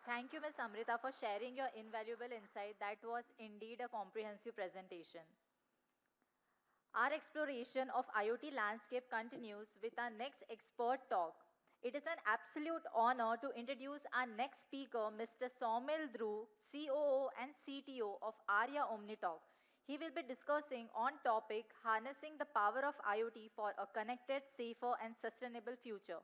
Thank you, Ms. Amrita, for sharing your invaluable insight. That was indeed a comprehensive presentation. Our exploration of IoT landscape continues with our next expert talk. It is an absolute honor to introduce our next speaker, Mr. Saumil Dhru, COO and CTO of Arya OmniTalk. He will be discussing on topic harnessing the power of IoT for a connected, safer and sustainable future.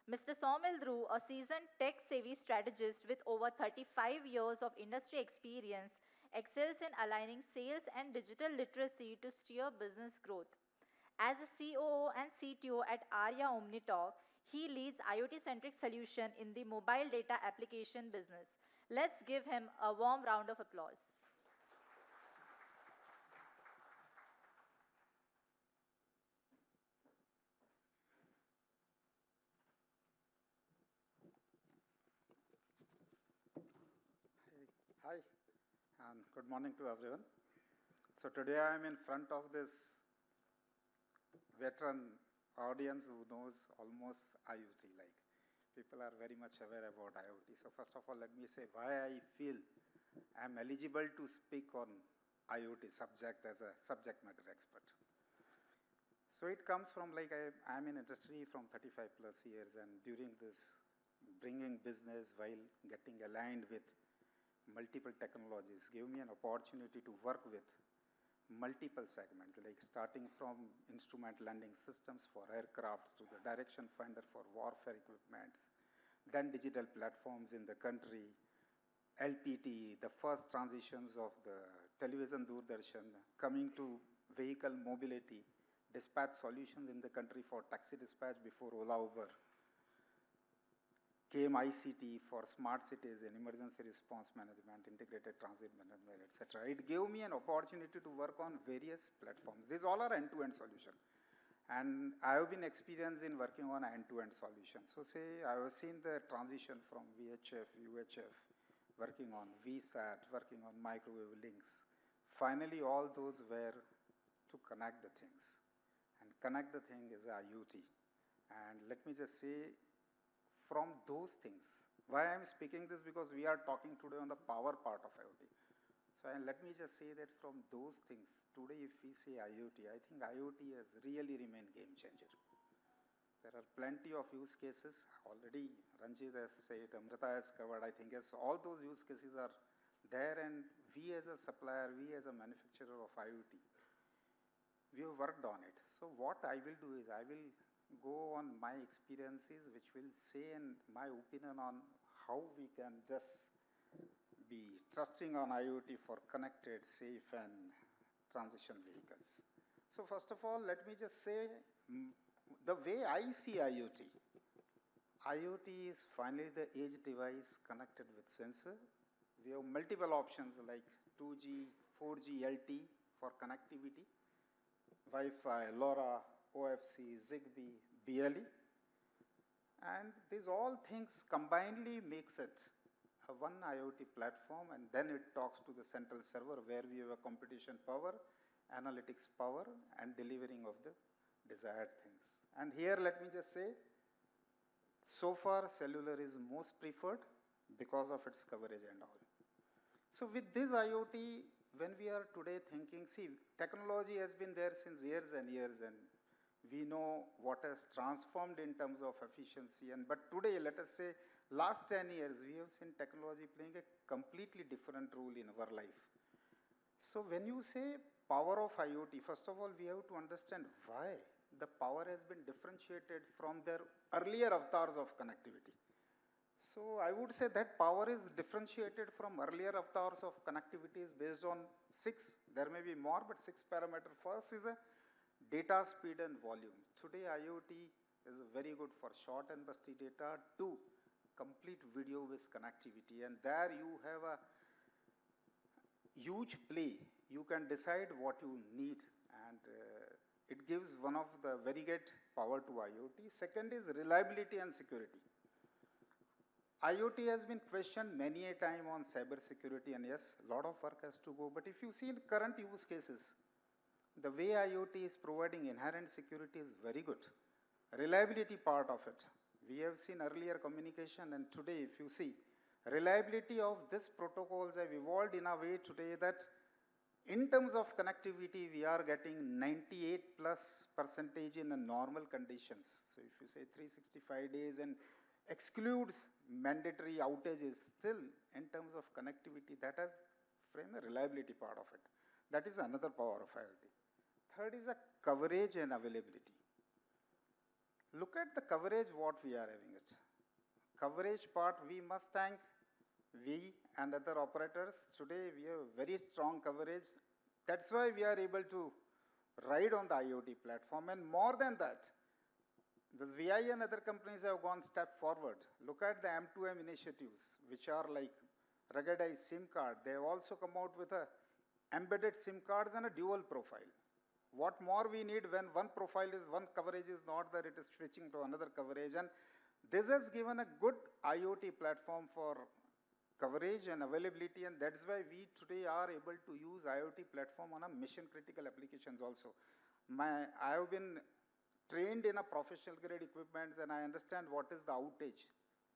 Mr. Saumil Dhru, a seasoned tech-savvy strategist with over 35 years of industry experience, excels in aligning sales and digital literacy to steer business growth. As a COO and CTO at Arya OmniTalk, he leads IoT-centric solution in the mobile data application business. Let's give him a warm round of applause. Hi, and good morning to everyone. So today I am in front of this veteran audience who knows almost IoT. Like people are very much aware about IoT. So first of all, let me say why I feel I am eligible to speak on IoT subject as a subject matter expert. So it comes from like I am in industry from 35 plus years, and during this bringing business while getting aligned with multiple technologies gave me an opportunity to work with multiple segments, like starting from instrument landing systems for aircrafts to the direction finder for warfare equipments, then digital platforms in the country, LPT, the first transitions of the television Doordarshan, coming to vehicle mobility, dispatch solutions in the country for taxi dispatch before Ola Uber, came ICT for smart cities and emergency response management, integrated transit management, etc. It gave me an opportunity to work on various platforms. These all are end-to-end solutions. And I have been experienced in working on end-to-end solutions. So say I have seen the transition from VHF, UHF, working on VSAT, working on microwave links. Finally, all those were to connect the things. And connect the thing is IoT. And let me just say, from those things, why I am speaking this, because we are talking today on the power part of IoT. So let me just say that from those things, today if we say IoT, I think IoT has really remained game changer. There are plenty of use cases. Already Ranjit has said, Amrita has covered, I think yes, all those use cases are there, and we as a supplier, we as a manufacturer of IoT, we have worked on it. So what I will do is I will go on my experiences, which will say and my opinion on how we can just be trusting on IoT for connected, safe and transition vehicles. So first of all, let me just say the way I see IoT. IoT is finally the edge device connected with sensor. We have multiple options like 2G, 4G, LTE for connectivity, Wi-Fi, LoRa, OFC, Zigbee, BLE, and these all things combinedly makes it a one IoT platform, and then it talks to the central server where we have a computation power, analytics power, and delivering of the desired things. And here let me just say, so far cellular is most preferred because of its coverage and all. So with this IoT, when we are today thinking, see, technology has been there since years and years, and we know what has transformed in terms of efficiency. But today, let us say, last 10 years, we have seen technology playing a completely different role in our life. So when you say power of IoT, first of all, we have to understand why the power has been differentiated from their earlier avatars of connectivity. So I would say that power is differentiated from earlier avatars of connectivity is based on 6, there may be more, but 6 parameters. First is a data speed and volume. Today IoT is very good for short and busty data. 2, complete video with connectivity, and there you have a huge play. You can decide what you need, and it gives one of the very great power to IoT. Second is reliability and security. IoT has been questioned many a time on cyber security, and yes, a lot of work has to go, but if you see in current use cases, the way IoT is providing inherent security is very good. Reliability part of it, we have seen earlier communication, and today if you see, Reliability of these protocols have evolved in a way today that in terms of connectivity, we are getting 98 plus percentage in a normal conditions. So if you say 365 days and excludes mandatory outages, still in terms of connectivity, that has framed the reliability part of it. That is another power of IoT. Third is a coverage and availability. Look at the coverage what we are having it. Coverage part, we must thank we and other operators. Today we have very strong coverage. That's why we are able to ride on the IoT platform. And more than that, this VI and other companies have gone step forward. Look at the M2M initiatives, which are like ruggedized SIM card. They have also come out with a embedded SIM cards and a dual profile. What more we need when one profile is, one coverage is not there, it is switching to another coverage. And this has given a good IoT platform for coverage and availability, and that's why we today are able to use IoT platform on a mission critical applications also. I have been trained in a professional grade equipment and I understand what is the outage.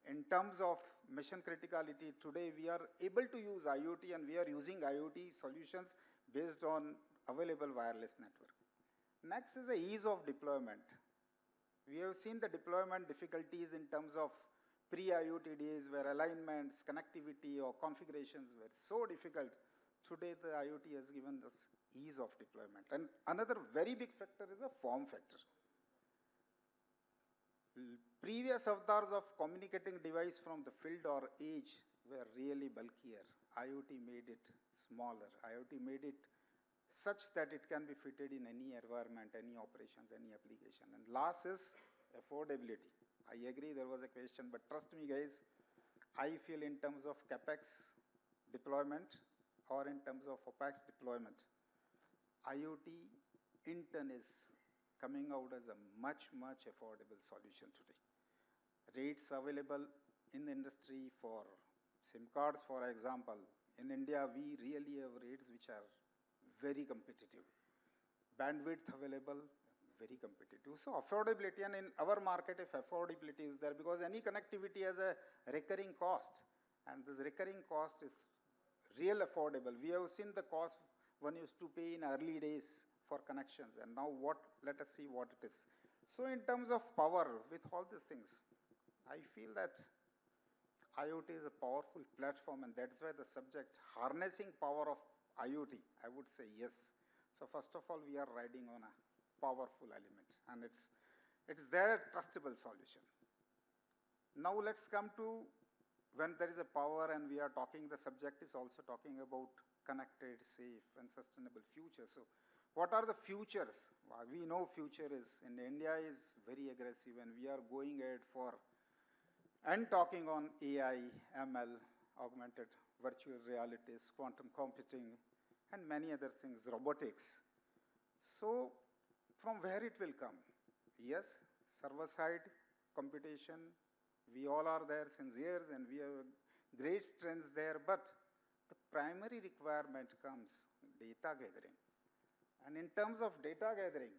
In terms of mission criticality, today we are able to use IoT and we are using IoT solutions based on available wireless network. Next is the ease of deployment. We have seen the deployment difficulties in terms of pre-IoT days where alignments, connectivity or configurations were so difficult. Today the IoT has given us ease of deployment. And another very big factor is a form factor. Previous avatars of communicating device from the field or edge were really bulkier. IoT made it smaller. IoT made it such that it can be fitted in any environment, any operations, any application. And last is affordability. I agree there was a question, but trust me guys, I feel in terms of CapEx deployment or in terms of OpEx deployment, IoT in turn is coming out as a much, much affordable solution today. Rates available in the industry for SIM cards, for example. In India, we really have rates which are very competitive. Bandwidth available, very competitive. So affordability, and in our market, if affordability is there, because any connectivity has a recurring cost, and this recurring cost is real affordable. We have seen the cost one used to pay in early days for connections, and now let us see what it is. So in terms of power, with all these things, I feel that IoT is a powerful platform, and that's why the subject harnessing power of IoT, I would say yes. So first of all, we are riding on a powerful element, and it is their trustable solution. Now let's come to when there is a power and we are talking, the subject is also talking about connected, safe, and sustainable future. So what are the futures? We know future is, in India is very aggressive, and we are going ahead for, and talking on AI, ML, augmented virtual realities, quantum computing, and many other things, robotics. So from where it will come? Yes, server-side computation, we all are there since years and we have great strengths there, but the primary requirement comes data gathering. And in terms of data gathering,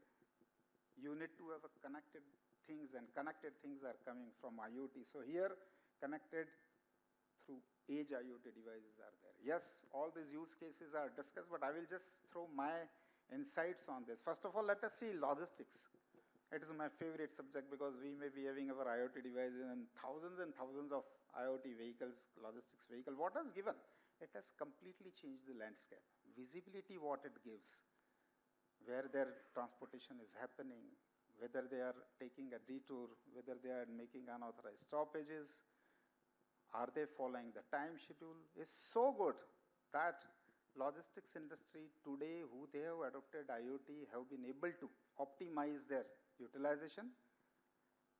you need to have a connected things, and connected things are coming from IoT. So here, connected through edge IoT devices are there. Yes, all these use cases are discussed, but I will just throw my insights on this. First of all, let us see logistics. It is my favorite subject because we may be having our IoT devices and thousands of IoT vehicles, logistics vehicle. What has given? It has completely changed the landscape. Visibility, what it gives, where their transportation is happening, whether they are taking a detour, whether they are making unauthorized stoppages, are they following the time schedule, is so good that logistics industry today, who they have adopted IoT, have been able to optimize their utilization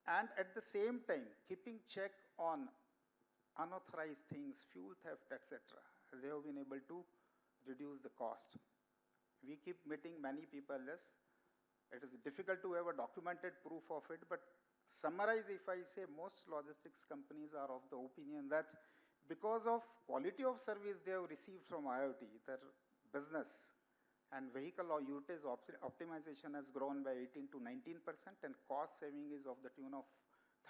and at the same time keeping check on unauthorized things, fuel theft, etc. They have been able to reduce the cost. We keep meeting many people, yes. It is difficult to have a documented proof of it, but summarize if I say most logistics companies are of the opinion that because of quality of service they have received from IoT, their business and vehicle or usage optimization has grown by 18 to 19%, and cost saving is of the tune of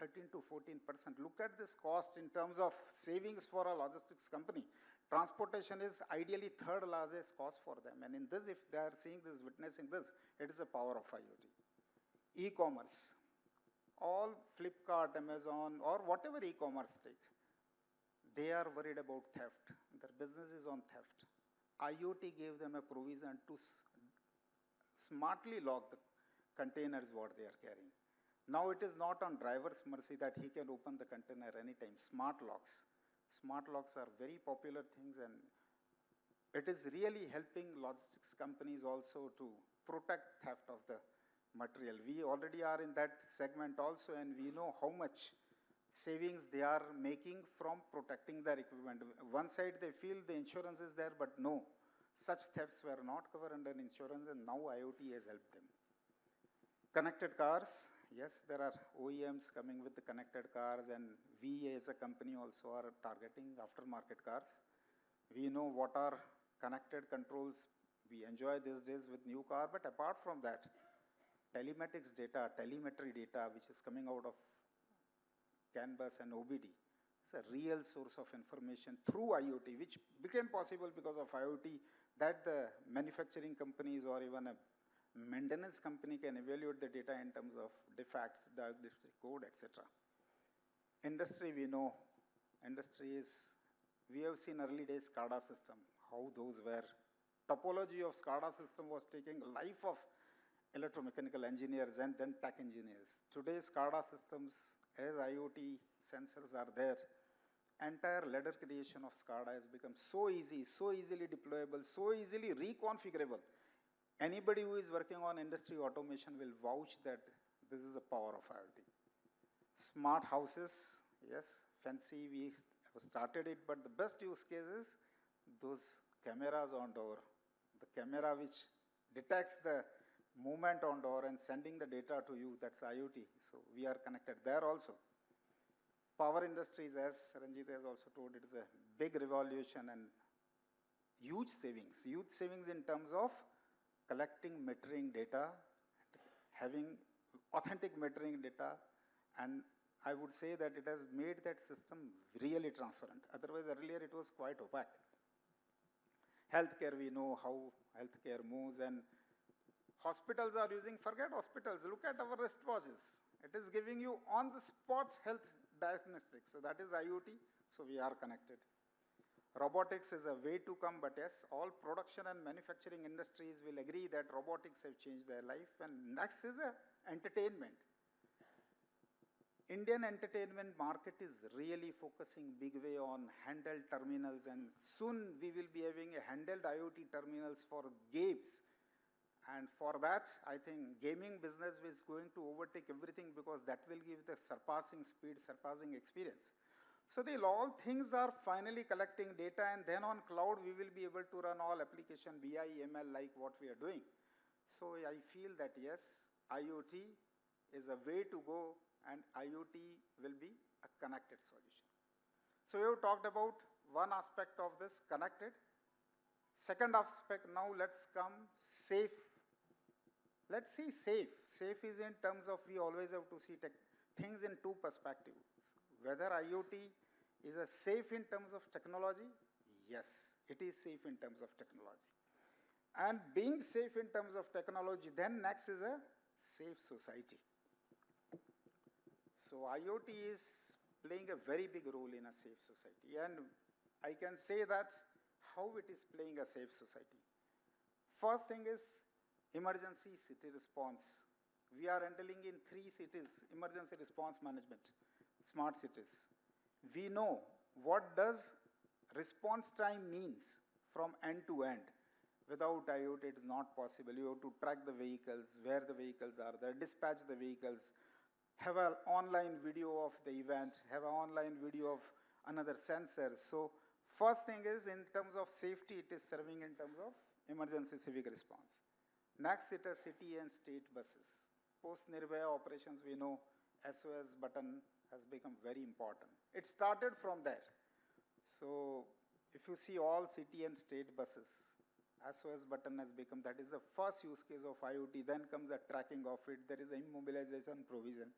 13 to 14%. Look at this cost in terms of savings for a logistics company. Transportation is ideally third largest cost for them. And in this, if they are seeing this, witnessing this, it is a power of IoT. E-commerce, all Flipkart, Amazon, or whatever e-commerce take, they are worried about theft. Their business is on theft. IoT gave them a provision to smartly lock the containers what they are carrying. Now it is not on driver's mercy that he can open the container anytime. Smart locks. Smart locks are very popular things, and it is really helping logistics companies also to protect theft of the material. We already are in that segment also, and we know how much savings they are making from protecting their equipment. One side they feel the insurance is there, but no, such thefts were not covered under insurance, and now IoT has helped them. Connected cars, yes, there are OEMs coming with the connected cars, and we as a company also are targeting aftermarket cars. We know what are connected controls we enjoy these days with new car, but apart from that, telematics data, telemetry data, which is coming out of CAN bus and OBD, is a real source of information through IoT, which became possible because of IoT, that the manufacturing companies or even a maintenance company can evaluate the data in terms of defects, diagnostic code, etc. Industry, we know, we have seen early days SCADA system, how those were. Topology of SCADA system was taking life of electromechanical engineers and then tech engineers. Today, SCADA systems, as IoT sensors are there, entire ladder creation of SCADA has become so easy, so easily deployable, so easily reconfigurable. Anybody who is working on industry automation will vouch that this is the power of IoT. Smart houses, yes, fancy, we started it, but the best use case is those cameras on door. The camera which detects the movement on door and sending the data to you, that's IoT. So we are connected there also. Power industries, as Ranjit has also told, it is a big revolution and huge savings in terms of collecting metering data, having authentic metering data, and I would say that it has made that system really transparent. Otherwise, earlier it was quite opaque. Healthcare, we know how healthcare moves, and hospitals are using, forget hospitals, look at our wristwatches. It is giving you on-the-spot health diagnostics. So that is IoT, so we are connected. Robotics is a way to come, but yes, all production and manufacturing industries will agree that robotics have changed their life. And next is entertainment. Indian entertainment market is really focusing big way on handheld terminals, and soon we will be having a handheld IoT terminals for games. And for that, I think gaming business is going to overtake everything, because that will give the surpassing speed, surpassing experience. So all things are finally collecting data, and then on cloud we will be able to run all application BI, ML like what we are doing. So I feel that yes, IoT is a way to go, and IoT will be a connected solution. So we have talked about one aspect of this, connected. Second aspect, now let's come safe. Let's see safe. Safe is in terms of, we always have to see things in two perspectives. Whether IoT is a safe in terms of technology, yes, it is safe in terms of technology. And being safe in terms of technology, then next is a safe society. So IoT is playing a very big role in a safe society, and I can say that how it is playing a safe society. First thing is emergency city response. We are handling in 3 cities, emergency response management, smart cities. We know what does response time means from end to end. Without IoT, it is not possible. You have to track the vehicles, where the vehicles are there, dispatch the vehicles, have an online video of the event, have an online video of another sensor. So first thing is, in terms of safety, it is serving in terms of emergency civic response. Next, it is city and state buses. Post-Nirbhaya operations, we know SOS button has become very important. It started from there. So if you see all city and state buses, SOS button has become, that is the first use case of IoT. Then comes the tracking of it. There is immobilization provision.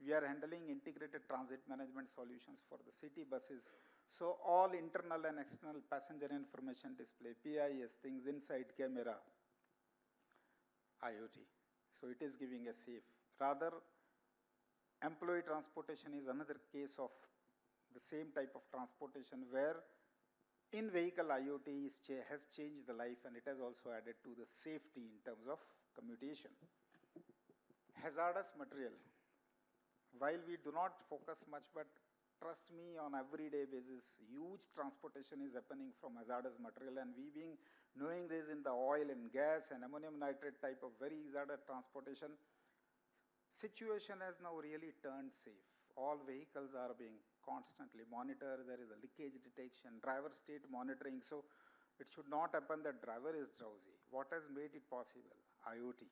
We are handling integrated transit management solutions for the city buses. So all internal and external passenger information display, PIS, things inside camera, IoT. So it is giving a safe. Rather, employee transportation is another case of the same type of transportation where in-vehicle IoT has changed the life, and it has also added to the safety in terms of commutation. Hazardous material. While we do not focus much, but trust me, on everyday basis, huge transportation is happening from hazardous material, and we being knowing this in the oil and gas and ammonium nitrate type of very hazardous transportation, situation has now really turned safe. All vehicles are being constantly monitored. There is a leakage detection, driver state monitoring. So it should not happen that driver is drowsy. What has made it possible? IoT.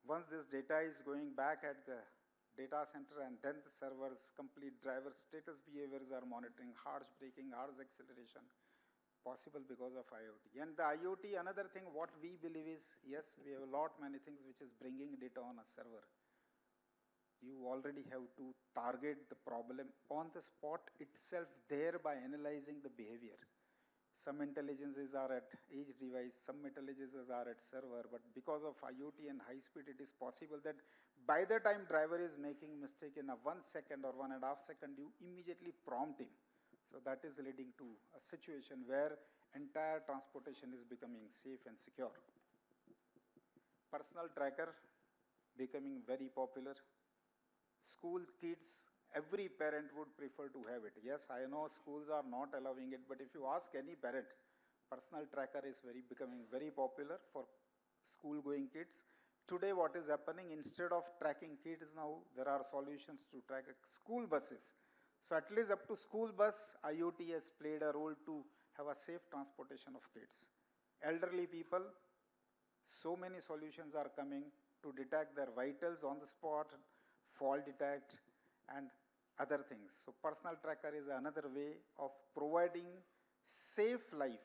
Once this data is going back at the data center, and then the servers, complete driver status behaviors are monitoring, harsh braking, harsh acceleration, possible because of IoT. And the IoT, another thing what we believe is, yes, we have a lot many things which is bringing data on a server. You already have to target the problem on the spot itself there by analyzing the behavior. Some intelligences are at each device, some intelligences are at server, but because of IoT and high speed, it is possible that by the time driver is making mistake in a 1 second or 1.5 seconds, you immediately prompt him. So that is leading to a situation where entire transportation is becoming safe and secure. Personal tracker becoming very popular. School kids, every parent would prefer to have it. Yes, I know schools are not allowing it, but if you ask any parent, personal tracker is becoming very popular for school going kids. Today what is happening, instead of tracking kids now, there are solutions to track school buses. So at least up to school bus, IoT has played a role to have a safe transportation of kids. Elderly people, so many solutions are coming to detect their vitals on the spot, fall detect, and other things. So personal tracker is another way of providing safe life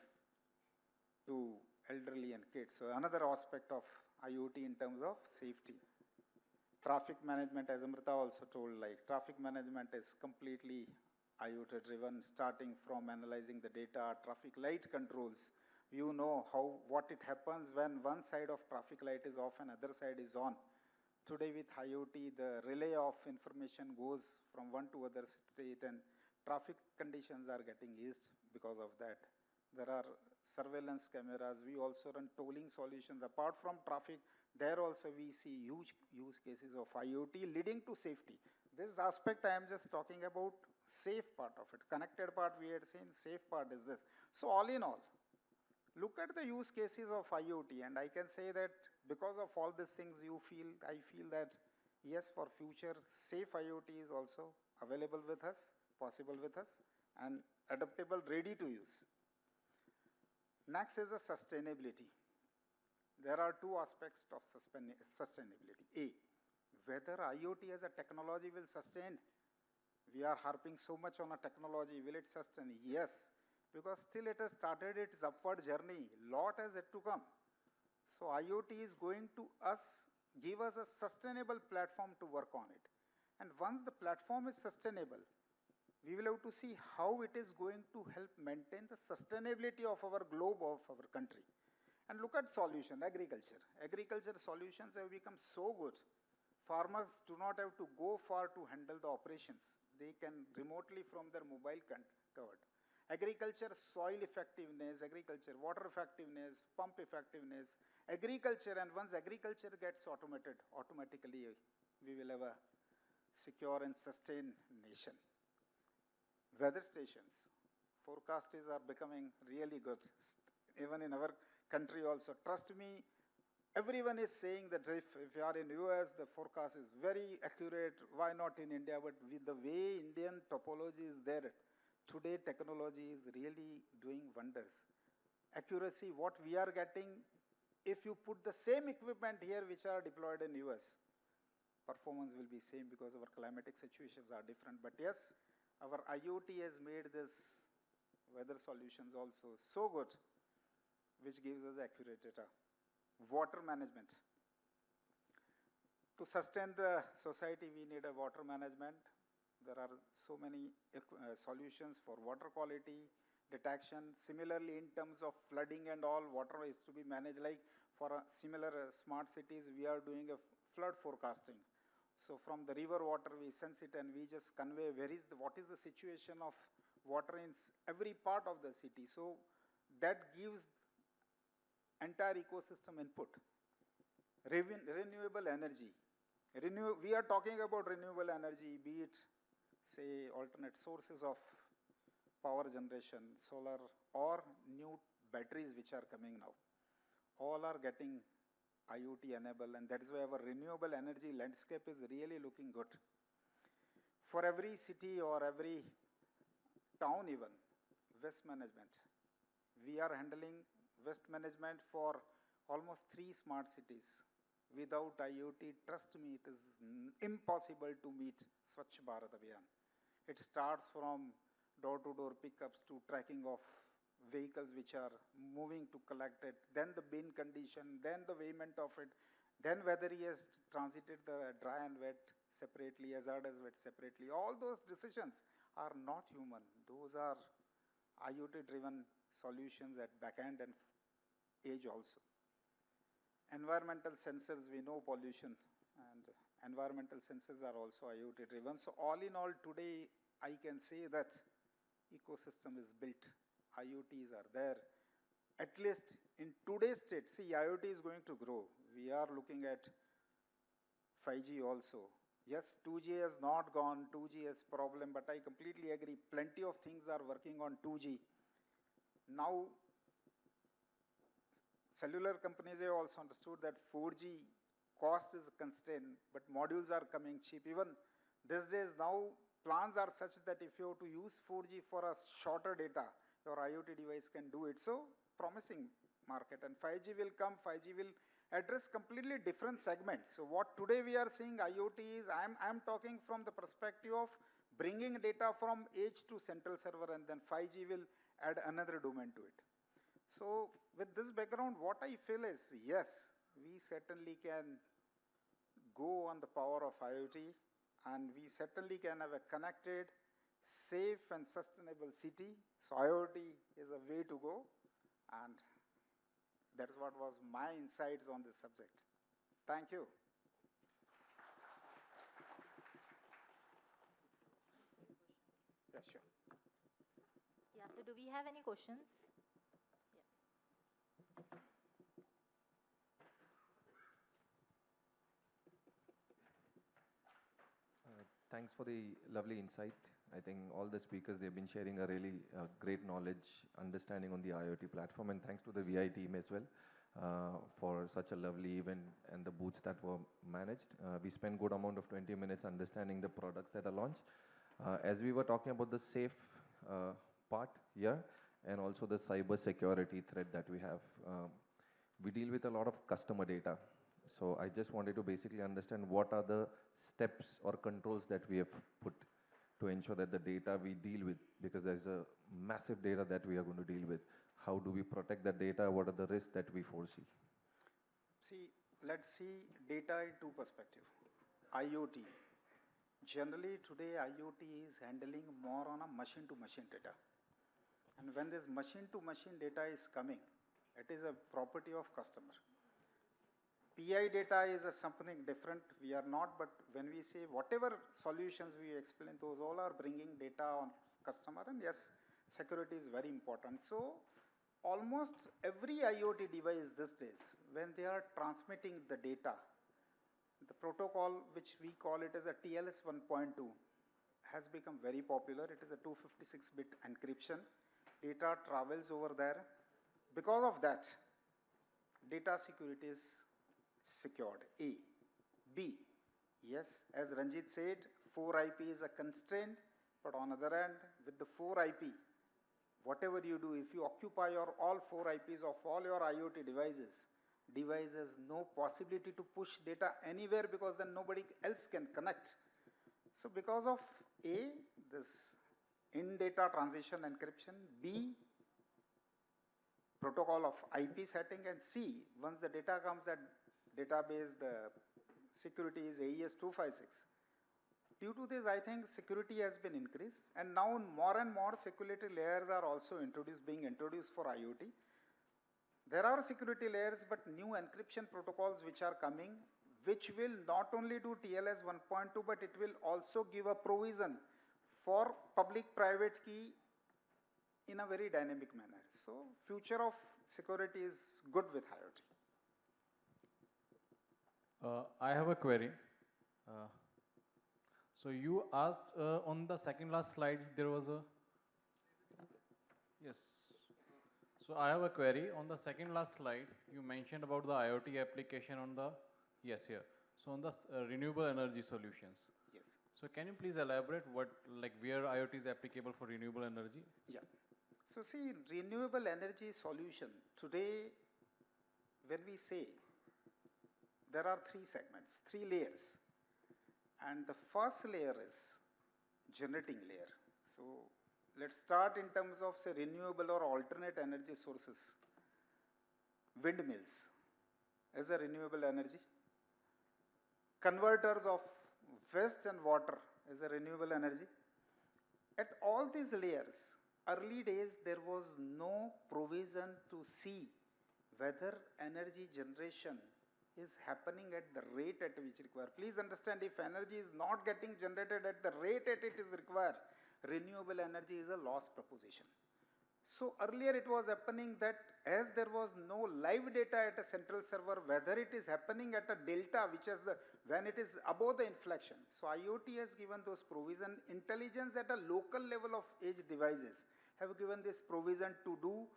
to elderly and kids. So another aspect of IoT in terms of safety. Traffic management, as Amrita also told, like traffic management is completely IoT driven, starting from analyzing the data, traffic light controls. You know what it happens when one side of traffic light is off and other side is on. Today with IoT, the relay of information goes from one to other state, and traffic conditions are getting eased because of that. There are surveillance cameras. We also run tolling solutions. Apart from traffic, there also we see huge use cases of IoT leading to safety. This aspect I am just talking about safe part of it. Connected part we had seen, safe part is this. So all in all, look at the use cases of IoT, and I can say that because of all these things I feel that yes, for future, safe IoT is also available with us, possible with us, and adaptable, ready to use. Next is a sustainability. There are two aspects of sustainability. A, whether IoT as a technology will sustain. We are harping so much on a technology, will it sustain? Yes, because still it has started its upward journey. Lot has yet to come. So IoT is going to give us a sustainable platform to work on it. And once the platform is sustainable, we will have to see how it is going to help maintain the sustainability of our globe, of our country. And look at solution, agriculture. Agriculture solutions have become so good. Farmers do not have to go far to handle the operations. They can remotely from their mobile covered. Agriculture, soil effectiveness, agriculture, water effectiveness, pump effectiveness, agriculture, and once agriculture gets automated, automatically we will have a secure and sustained nation. Weather stations, forecasters are becoming really good, even in our country also. Trust me, everyone is saying that if you are in US, the forecast is very accurate, why not in India? But with the way Indian topology is there, today technology is really doing wonders. Accuracy, what we are getting, if you put the same equipment here which are deployed in US, performance will be same because our climatic situations are different. But yes, our IoT has made this weather solutions also so good, which gives us accurate data. Water management. To sustain the society, we need a water management. There are so many solutions for water quality detection. Similarly, in terms of flooding and all, water is to be managed. Like for similar smart cities, we are doing a flood forecasting. So from the river water, we sense it and we just convey what is the situation of water in every part of the city. So that gives entire ecosystem input. Renewable energy. We are talking about renewable energy, be it, say, alternate sources of power generation, solar, or new batteries which are coming now. All are getting IoT enabled, and that is why our renewable energy landscape is really looking good. For every city or every town even, waste management. We are handling waste management for almost 3 smart cities. Without IoT, trust me, it is impossible to meet Swachh Bharat Abhiyan. It starts from door-to-door pickups to tracking of vehicles which are moving to collect it, then the bin condition, then the weighment of it, then whether he has transited the dry and wet separately, hazardous wet separately. All those decisions are not human. Those are IoT-driven solutions at back-end and edge also. Environmental sensors, we know pollution, and environmental sensors are also IoT driven. So all in all, today I can say that ecosystem is built. IoTs are there. At least in today's state, see, IoT is going to grow. We are looking at 5G also. Yes, 2G has not gone, 2G has problem, but I completely agree. Plenty of things are working on 2G. Now, cellular companies have also understood that 4G cost is a constraint, but modules are coming cheap. Even these days now, plans are such that if you have to use 4G for a shorter data, your IoT device can do it. So, promising market. And 5G will come, 5G will address completely different segments. So, what today we are seeing IoT is, I'm talking from the perspective of bringing data from edge to central server, and then 5G will add another domain to it. So, with this background, what I feel is, yes, we certainly can go on the power of IoT, and we certainly can have a connected, safe and sustainable city. So, IoT is a way to go, and that's what was my insights on this subject. Thank you. Yeah, sure. Yeah, so do we have any questions? Thanks for the lovely insight. I think all the speakers, they've been sharing a really great knowledge, understanding on the IoT platform, and thanks to the VI team as well for such a lovely event and the booths that were managed. We spent good amount of 20 minutes understanding the products that are launched. As we were talking about the safe part here, and also the cyber security threat that we have, we deal with a lot of customer data. So I just wanted to basically understand what are the steps or controls that we have put to ensure that the data we deal with, because there's a massive data that we are going to deal with. How do we protect that data? What are the risks that we foresee? See, let's see data in two perspectives. IoT. Generally today IoT is handling more on a machine-to-machine data. And when this machine-to-machine data is coming, it is a property of customer. PI data is something different. We are not, but when we say whatever solutions we explain, those all are bringing data on customer, and yes, security is very important. So, almost every IoT device these days, when they are transmitting the data, the protocol which we call it as a TLS 1.2 has become very popular. It is a 256-bit encryption. Data travels over there. Because of that, data security is secured. A. B. Yes, as Ranjit said, 4IP is a constraint, but on the other hand, with the 4IP, whatever you do, if you occupy all 4IPs of all your IoT devices has no possibility to push data anywhere, because then nobody else can connect. So because of A, this in-data transition encryption, B, protocol of IP setting, and C, once the data comes at database, the security is AES 256. Due to this, I think security has been increased, and now more and more security layers are also being introduced for IoT. There are security layers, but new encryption protocols which are coming, which will not only do TLS 1.2, but it will also give a provision for public-private key in a very dynamic manner. So, future of security is good with IoT. I have a query. So you asked on the second last slide, there was a, yes. So I have a query. On the second last slide, you mentioned about the IoT application on the, yes, here. So on the renewable energy solutions. Yes. So can you please elaborate what, like where IoT is applicable for renewable energy? Yeah. So see, renewable energy solution, today when we say, there are three segments, three layers. And the first layer is generating layer. So let's start in terms of say renewable or alternate energy sources. Windmills is a renewable energy. Converters of waste and water is a renewable energy. At all these layers, early days there was no provision to see whether energy generation is happening at the rate at which required. Please understand, if energy is not getting generated at the rate at it is required, renewable energy is a lost proposition. So earlier it was happening that as there was no live data at a central server, whether it is happening at a delta, which is when it is above the inflection. So IoT has given those provision. Intelligence at a local level of edge devices have given this provision to do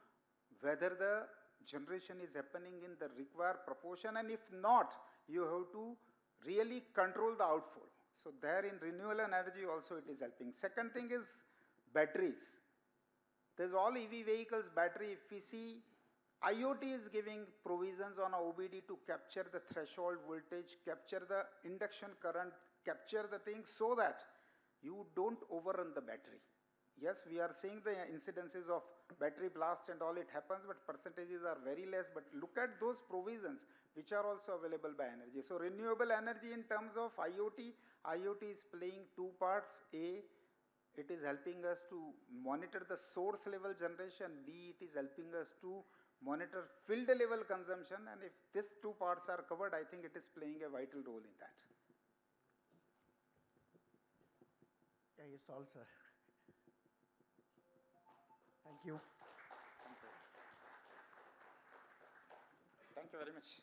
whether the generation is happening in the required proportion, and if not, you have to really control the outflow. So there in renewable energy also it is helping. Second thing is batteries. There's all EV vehicles battery. If we see, IoT is giving provisions on a OBD to capture the threshold voltage, capture the induction current, capture the thing so that you don't overrun the battery. Yes, we are seeing the incidences of battery blast and all, it happens, but percentages are very less. But look at those provisions which are also available by energy. So renewable energy in terms of IoT, IoT is playing two parts. A, it is helping us to monitor the source level generation. B, it is helping us to monitor field level consumption. And if these two parts are covered, I think it is playing a vital role in that. Yeah, it's all, sir. Thank you. Thank you very much.